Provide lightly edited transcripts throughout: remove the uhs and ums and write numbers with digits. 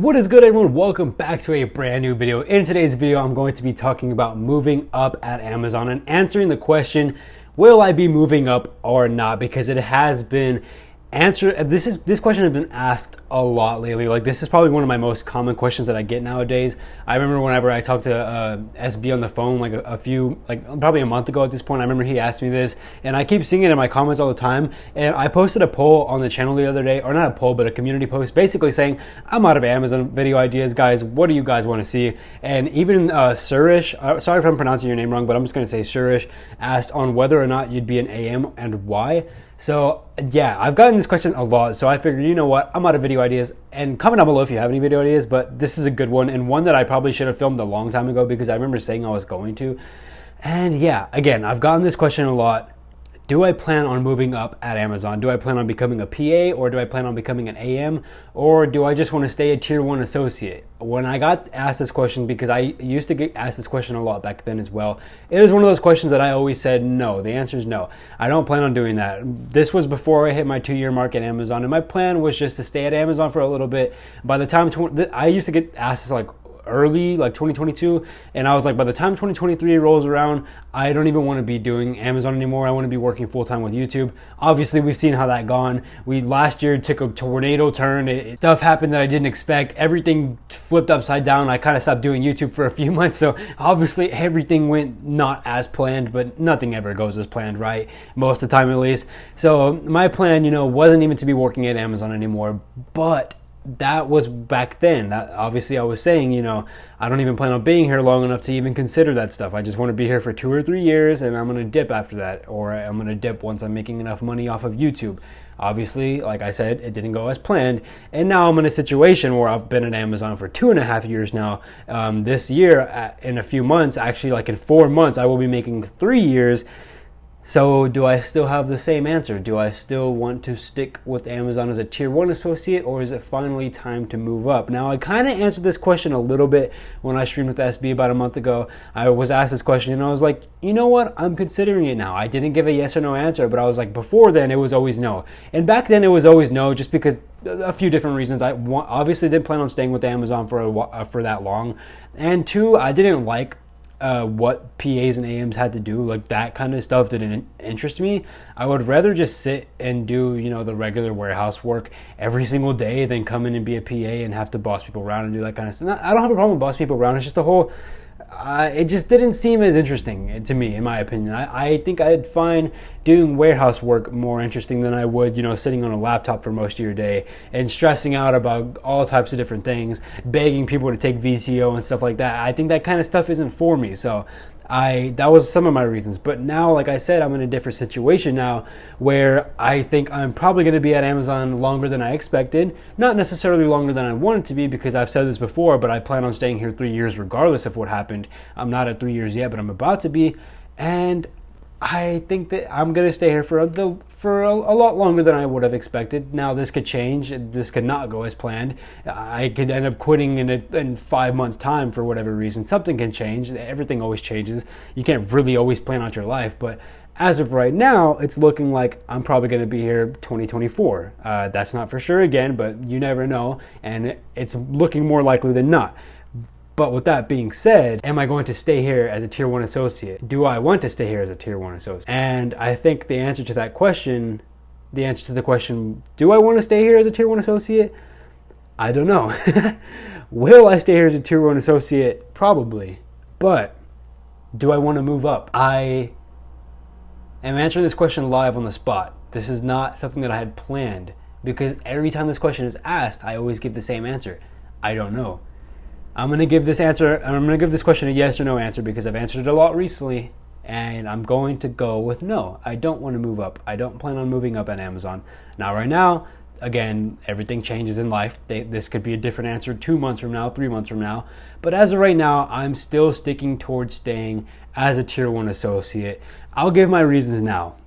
What is good, everyone? Welcome back to a brand new video. In today's video, I'm going to be talking about moving up at Amazon and answering the question, will I be moving up or not? Because it has been answered. This question has been asked a lot lately. Like, this is probably one of my most common questions that I get nowadays. I remember whenever I talked to SB on the phone, probably a month ago at this point, I remember he asked me this, and I keep seeing it in my comments all the time. And I posted a poll on the channel the other day, or not a poll, but a community post, basically saying, I'm out of Amazon video ideas, guys. What do you guys want to see? And even Surish, sorry if I'm pronouncing your name wrong, but I'm just going to say Surish, asked on whether or not you'd be an AM and why. So yeah, I've gotten this question a lot, so I figured, you know what, I'm out of video ideas. And comment down below if you have any video ideas, but this is a good one, and one that I probably should have filmed a long time ago because I remember saying I was going to. And yeah, again, I've gotten this question a lot. Do I plan on moving up at Amazon? Do I plan on becoming a PA, or do I plan on becoming an AM, or do I just want to stay a tier 1 associate? When I got asked this question, because I used to get asked this question a lot back then as well, it is one of those questions that I always said no. The answer is no. I don't plan on doing that. This was before I hit my 2-year mark at Amazon, and my plan was just to stay at Amazon for a little bit. By the time I used to get asked this early, like 2022, and I was like, by the time 2023 rolls around, I don't even want to be doing Amazon anymore. I want to be working full-time with YouTube. Obviously, we've seen how that gone. Last year took a tornado turn. Stuff happened that I didn't expect. Everything flipped upside down. I kind of stopped doing YouTube for a few months, so obviously everything went not as planned, but nothing ever goes as planned, right? Most of the time, at least. So my plan, wasn't even to be working at Amazon anymore, but that was back then. That obviously I was saying, I don't even plan on being here long enough to even consider that stuff. I just want to be here for 2 or 3 years, and I'm going to dip after that, or I'm going to dip once I'm making enough money off of YouTube. Obviously, like I said, it didn't go as planned, and now I'm in a situation where I've been at Amazon for 2.5 years now. This year, in a few months, actually like in 4 months, I will be making 3 years. So do I still have the same answer? Do I still want to stick with Amazon as a tier 1 associate, or is it finally time to move up? Now, I kind of answered this question a little bit when I streamed with SB about a month ago. I was asked this question and I was like, you know what? I'm considering it now. I didn't give a yes or no answer, but I was like, before then it was always no. And back then it was always no, just because a few different reasons. I obviously didn't plan on staying with Amazon for that long. And 2, I didn't like what PAs and AMs had to do. Like, that kind of stuff didn't interest me. I would rather just sit and do, the regular warehouse work every single day than come in and be a PA and have to boss people around and do that kind of stuff. I don't have a problem with boss people around. It's just the whole, it just didn't seem as interesting to me, in my opinion. I think I'd find doing warehouse work more interesting than I would, sitting on a laptop for most of your day and stressing out about all types of different things, begging people to take VTO and stuff like that. I think that kind of stuff isn't for me. So that was some of my reasons. But now, like I said, I'm in a different situation now where I think I'm probably going to be at Amazon longer than I expected. Not necessarily longer than I wanted to be, because I've said this before, but I plan on staying here 3 years regardless of what happened. I'm not at 3 years yet, but I'm about to be. And I think that I'm going to stay here for a lot longer than I would have expected. Now, this could change. This could not go as planned. I could end up quitting in 5 months' time for whatever reason. Something can change. Everything always changes. You can't really always plan out your life. But as of right now, it's looking like I'm probably going to be here 2024. That's not for sure again, but you never know. And it's looking more likely than not. But with that being said, am I going to stay here as a tier 1 associate? Do I want to stay here as a tier 1 associate? And I think the answer to the question, do I want to stay here as a tier 1 associate? I don't know. Will I stay here as a tier 1 associate? Probably. But do I want to move up? I am answering this question live on the spot. This is not something that I had planned, because every time this question is asked, I always give the same answer. I don't know. I'm going to give this question a yes or no answer, because I've answered it a lot recently, and I'm going to go with no. I don't want to move up. I don't plan on moving up at Amazon. Now, right now, again, everything changes in life. This could be a different answer 2 months from now, 3 months from now. But as of right now, I'm still sticking towards staying as a tier 1 associate. I'll give my reasons now.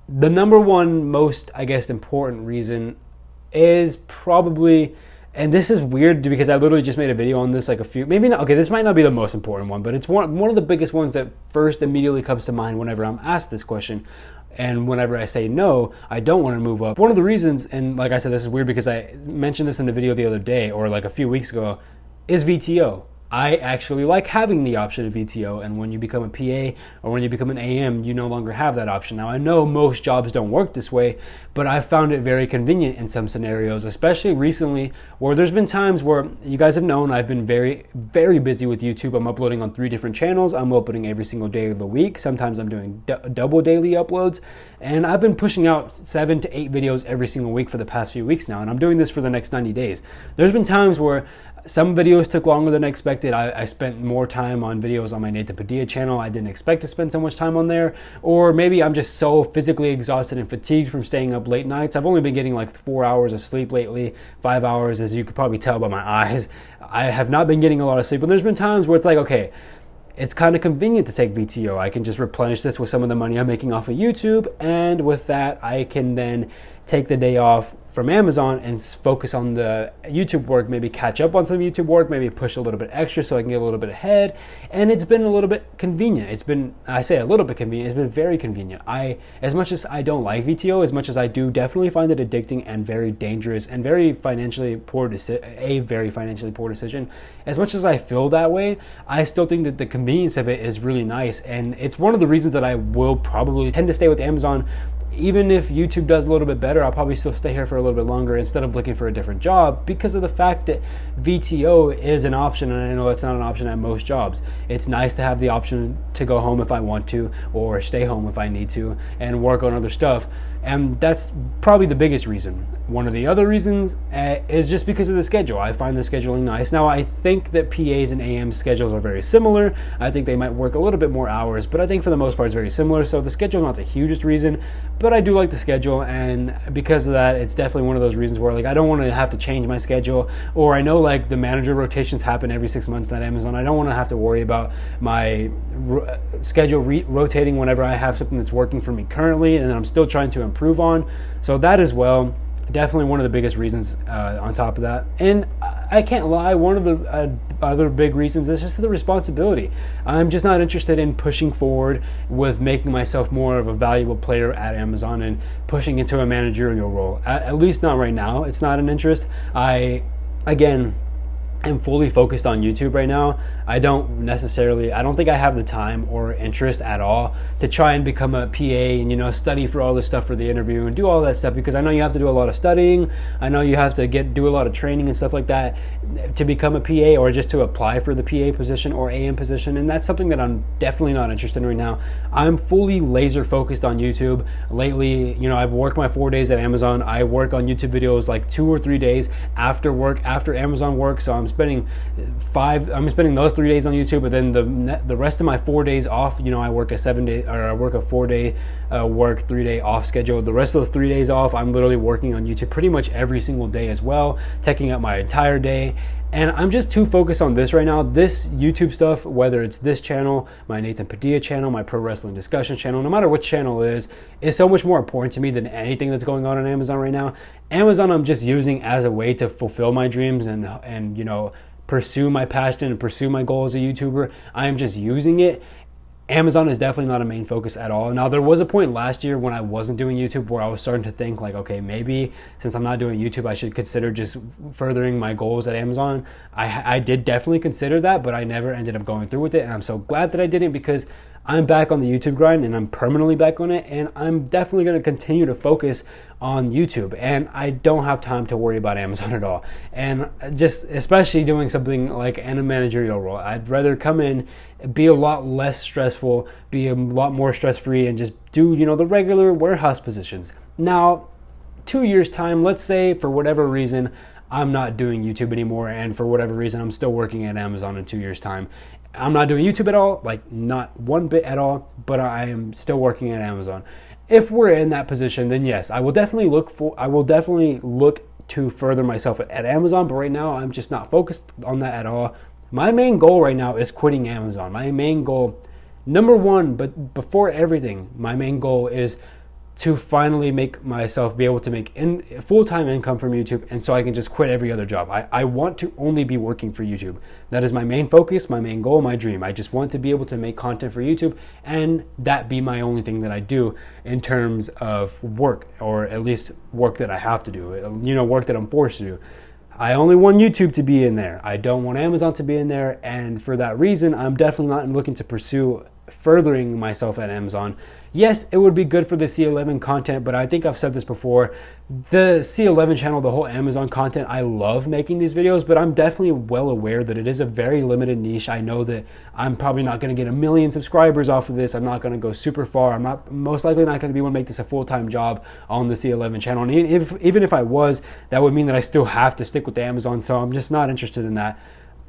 The number one most, important reason is probably, and this is weird because I literally just made a video on this maybe not, okay, this might not be the most important one, but it's one of the biggest ones that first immediately comes to mind whenever I'm asked this question. And whenever I say no, I don't want to move up. One of the reasons, and like I said, this is weird because I mentioned this in the video the other day or like a few weeks ago, is VTO. I actually like having the option of VTO, and when you become a PA or when you become an AM, you no longer have that option. Now, I know most jobs don't work this way, but I found it very convenient in some scenarios, especially recently, where there's been times where you guys have known I've been very, very busy with YouTube. I'm uploading on 3 different channels. I'm uploading every single day of the week. Sometimes I'm doing double daily uploads, and I've been pushing out 7 to 8 videos every single week for the past few weeks now, and I'm doing this for the next 90 days. There's been times where some videos took longer than expected. I spent more time on videos on my Nathan Padilla channel. I didn't expect to spend so much time on there. Or maybe I'm just so physically exhausted and fatigued from staying up late nights. I've only been getting like 4 hours of sleep lately, 5 hours, as you could probably tell by my eyes. I have not been getting a lot of sleep. And there's been times where it's like, okay, it's kind of convenient to take VTO. I can just replenish this with some of the money I'm making off of YouTube. And with that, I can then take the day off from Amazon and focus on the YouTube work, maybe catch up on some YouTube work, maybe push a little bit extra so I can get a little bit ahead. And it's been a little bit convenient. It's been, I say a little bit convenient, it's been very convenient. As much as I don't like VTO, as much as I do definitely find it addicting and very dangerous and very financially poor decision, as much as I feel that way, I still think that the convenience of it is really nice. And it's one of the reasons that I will probably tend to stay with Amazon. Even if YouTube does a little bit better, I'll probably still stay here for a little bit longer instead of looking for a different job, because of the fact that VTO is an option, and I know it's not an option at most jobs. It's nice to have the option to go home if I want to, or stay home if I need to, and work on other stuff. And that's probably the biggest reason. One of the other reasons is just because of the schedule. I find the scheduling nice. Now, I think that PAs and AMs schedules are very similar. I think they might work a little bit more hours, but I think for the most part it's very similar. So the schedule is not the hugest reason, but I do like the schedule, and because of that, it's definitely one of those reasons where like I don't want to have to change my schedule, or I know like the manager rotations happen every 6 months at Amazon. I don't want to have to worry about my schedule rotating whenever I have something that's working for me currently and I'm still trying to improve on. So that as well, definitely one of the biggest reasons on top of that. And I can't lie, one of the other big reasons is just the responsibility. I'm just not interested in pushing forward with making myself more of a valuable player at Amazon and pushing into a managerial role. At least not right now. It's not an interest. Again, I'm fully focused on YouTube right now. I don't think I have the time or interest at all to try and become a PA and, study for all this stuff for the interview and do all that stuff, because I know you have to do a lot of studying. I know you have to do a lot of training and stuff like that to become a PA, or just to apply for the PA position or AM position. And that's something that I'm definitely not interested in right now. I'm fully laser focused on YouTube. Lately, I've worked my 4 days at Amazon. I work on YouTube videos like 2 or 3 days after work, after Amazon work. So I'm spending those 3 days on YouTube, but then the rest of my 4 days off, I work a 4-day work, 3-day off schedule. The rest of those 3 days off, I'm literally working on YouTube pretty much every single day as well, taking up my entire day. And I'm just too focused on this right now. This YouTube stuff, whether it's this channel, my Nathan Padilla channel, my Pro Wrestling Discussion channel, no matter which channel it is so much more important to me than anything that's going on Amazon right now. Amazon I'm just using as a way to fulfill my dreams and pursue my passion and pursue my goal as a YouTuber. I am just using it. Amazon is definitely not a main focus at all. Now, there was a point last year when I wasn't doing YouTube where I was starting to think like, okay, maybe since I'm not doing YouTube, I should consider just furthering my goals at Amazon. I did definitely consider that, but I never ended up going through with it. And I'm so glad that I didn't, because I'm back on the YouTube grind, and I'm permanently back on it, and I'm definitely going to continue to focus on YouTube, and I don't have time to worry about Amazon at all. And just especially doing something like in a managerial role, I'd rather come in, be a lot less stressful, be a lot more stress-free, and just do the regular warehouse positions. Now, 2 years time, let's say for whatever reason I'm not doing YouTube anymore, and for whatever reason I'm still working at Amazon in 2 years time. I'm not doing YouTube at all, like not one bit at all, but I am still working at Amazon. If we're in that position, then yes, I will definitely look to further myself at Amazon, but right now I'm just not focused on that at all. My main goal right now is quitting Amazon. My main goal, number one, but before everything, my main goal is to finally make myself be able to make full-time income from YouTube, and so I can just quit every other job. I want to only be working for YouTube. That is my main focus, my main goal, my dream. I just want to be able to make content for YouTube, and that be my only thing that I do in terms of work, or at least work that I have to do, work that I'm forced to do. I only want YouTube to be in there. I don't want Amazon to be in there, and for that reason, I'm definitely not looking to pursue furthering myself at Amazon. Yes, it would be good for the C11 content, but I think I've said this before. The C11 channel, the whole Amazon content, I love making these videos, but I'm definitely well aware that it is a very limited niche. I know that I'm probably not going to get 1 million subscribers off of this. I'm not going to go super far. I'm not most likely not going to be able to make this a full-time job on the C11 channel. And even if I was, that would mean that I still have to stick with the Amazon, so I'm just not interested in that.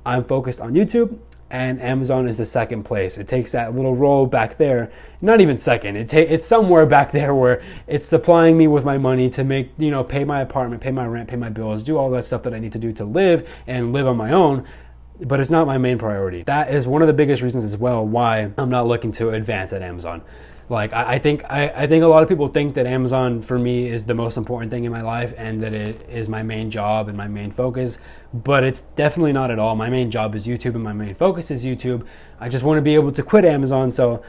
I'm focused on YouTube, and Amazon is the second place. It takes that little role back there, not even second. It's somewhere back there where it's supplying me with my money to make, pay my apartment, pay my rent, pay my bills, do all that stuff that I need to do to live and live on my own. But it's not my main priority. That is one of the biggest reasons as well why I'm not looking to advance at Amazon. Like I think a lot of people think that Amazon for me is the most important thing in my life, and that it is my main job and my main focus, but it's definitely not at all. My main job is YouTube and my main focus is YouTube. I just want to be able to quit Amazon, so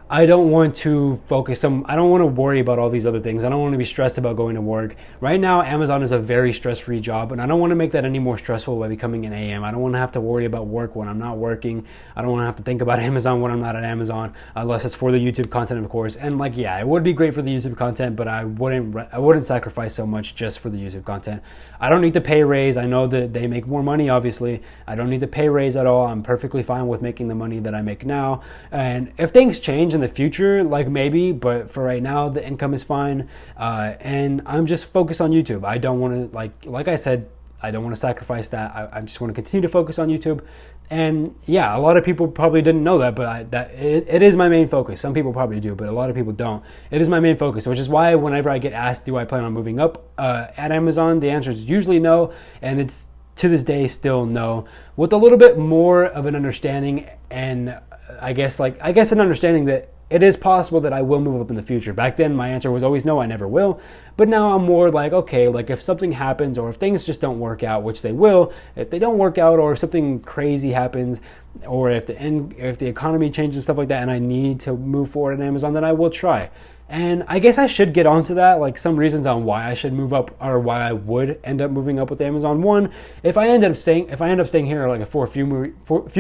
I don't want to I don't want to worry about all these other things. I don't want to be stressed about going to work. Right now, Amazon is a very stress-free job, and I don't want to make that any more stressful by becoming an AM. I don't want to have to worry about work when I'm not working. I don't want to have to think about Amazon when I'm not at Amazon, unless it's for the YouTube content, of course. And it would be great for the YouTube content, but I wouldn't sacrifice so much just for the YouTube content. I don't need to pay a raise. I know that they make more money, obviously. I don't need to pay a raise at all. I'm perfectly fine with making the money that I make now. And if things change in the future, maybe, but for right now, the income is fine. And I'm just focused on YouTube. I don't want to, like I said, I don't want to sacrifice that. I just want to continue to focus on YouTube. And yeah, a lot of people probably didn't know that, but it is my main focus. Some people probably do, but a lot of people don't. It is my main focus, which is why whenever I get asked, do I plan on moving up at Amazon, the answer is usually no, and it's to this day still no, with a little bit more of an understanding, and I guess an understanding that it is possible that I will move up in the future. Back then, my answer was always no, I never will. But now I'm more like, okay, if something happens, or if things just don't work out, which they will, if they don't work out, or if something crazy happens, or if the economy changes, stuff like that, and I need to move forward on Amazon, then I will try. And I guess I should get onto that, some reasons on why I should move up, or why I would end up moving up with Amazon. One, if I end up staying here for a few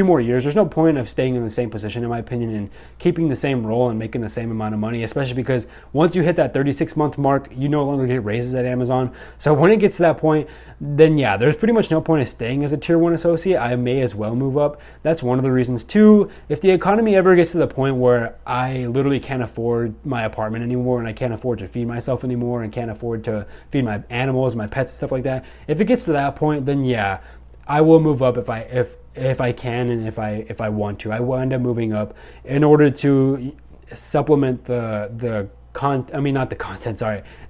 more years, there's no point of staying in the same position, in my opinion, and keeping the same role and making the same amount of money, especially because once you hit that 36-month mark, you no longer get raises at Amazon. So when it gets to that point, then yeah, there's pretty much no point of staying as a tier 1 associate. I may as well move up. That's one of the reasons. Two, if the economy ever gets to the point where I literally can't afford my apartment anymore, and I can't afford to feed myself anymore, and can't afford to feed my animals, my pets, and stuff like that, if it gets to that point, then yeah, I will move up if I can, and if I want to. I will end up moving up in order to supplement the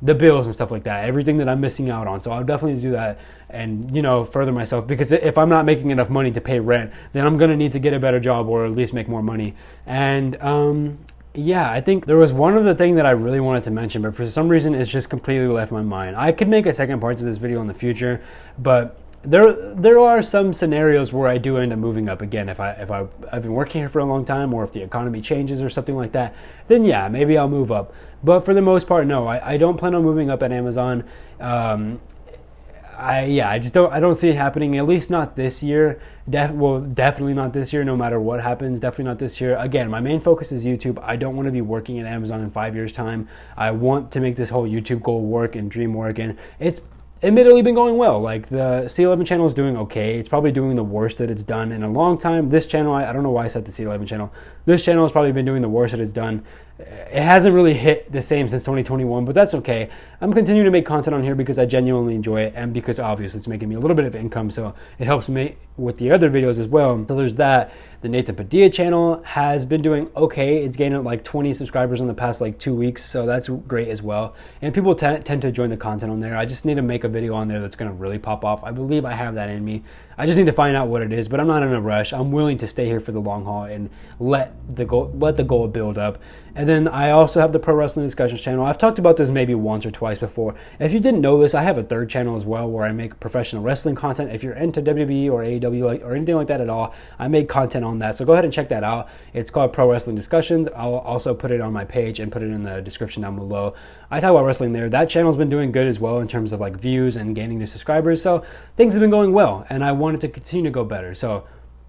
bills and stuff like that, everything that I'm missing out on. So I'll definitely do that and, further myself, because if I'm not making enough money to pay rent, then I'm going to need to get a better job, or at least make more money. And, yeah, I think there was one other thing that I really wanted to mention, but for some reason it's just completely left my mind. I could make a second part to this video in the future, but there are some scenarios where I do end up moving up again. If I've been working here for a long time, or if the economy changes or something like that, then yeah, maybe I'll move up. But for the most part, no, I don't plan on moving up at Amazon. I don't see it happening, at least not this year. Definitely not this year, no matter what happens. Definitely not this year. Again, my main focus is YouTube. I don't want to be working at Amazon in 5 years' time. I want to make this whole YouTube goal work and dream work, and it's admittedly been going well. The C11 channel is doing okay. It's probably doing the worst that it's done in a long time. This channel, I don't know why I said the C11 channel. This channel has probably been doing the worst that it's done. It hasn't really hit the same since 2021, but that's okay. I'm continuing to make content on here because I genuinely enjoy it, and because obviously it's making me a little bit of income, so it helps me with the other videos as well. So there's that. The Nathan Padilla channel has been doing okay. It's gained 20 subscribers in the past 2 weeks, so that's great as well. And people tend to join the content on there. I just need to make a video on there that's going to really pop off. I believe I have that in me. I just need to find out what it is, but I'm not in a rush. I'm willing to stay here for the long haul and let the goal build up. And then I also have the Pro Wrestling Discussions channel. I've talked about this maybe once or twice before. If you didn't know this, I have a third channel as well where I make professional wrestling content. If you're into WWE or AEW or anything like that at all, I make content on that. So go ahead and check that out. It's called Pro Wrestling Discussions. I'll also put it on my page and put it in the description down below. I talk about wrestling there. That channel's been doing good as well in terms of like views and gaining new subscribers. So things have been going well, and I want it to continue to go better. So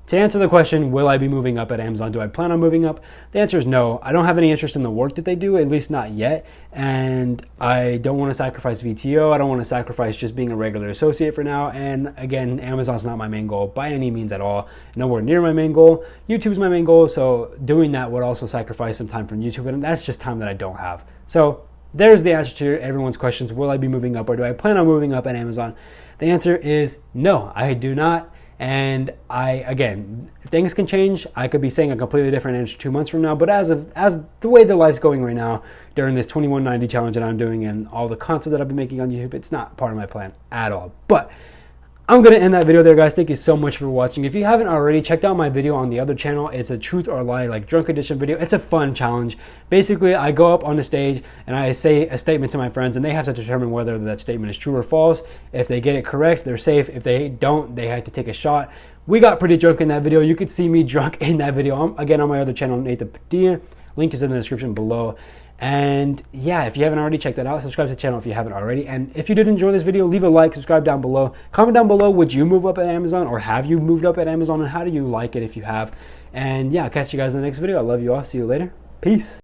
to answer the question, will I be moving up at Amazon? Do I plan on moving up? The answer is no. I don't have any interest in the work that they do, at least not yet. And I don't want to sacrifice VTO. I don't want to sacrifice just being a regular associate for now. And again, Amazon's not my main goal by any means at all. Nowhere near my main goal. YouTube's my main goal. So doing that would also sacrifice some time from YouTube. And that's just time that I don't have. So there's the answer to everyone's questions. Will I be moving up, or do I plan on moving up at Amazon? The answer is no, I do not. And again, things can change. I could be saying a completely different answer 2 months from now, but as the way the life's going right now, during this 2190 challenge that I'm doing and all the content that I've been making on YouTube, it's not part of my plan at all. But I'm going to end that video there, guys. Thank you so much for watching. If you haven't already, checked out my video on the other channel. It's a truth or lie, like drunk edition video. It's a fun challenge. Basically, I go up on the stage and I say a statement to my friends, and they have to determine whether that statement is true or false. If they get it correct, they're safe. If they don't, they have to take a shot. We got pretty drunk in that video. You could see me drunk in that video. Again, on my other channel, Nathan Padilla. Link is in the description below. And yeah, if you haven't already, checked that out. Subscribe to the channel if you haven't already. And if you did enjoy this video, leave a like, subscribe down below. Comment down below, would you move up at Amazon, or have you moved up at Amazon, and how do you like it if you have? And yeah, I'll catch you guys in the next video. I love you all. See you later. Peace.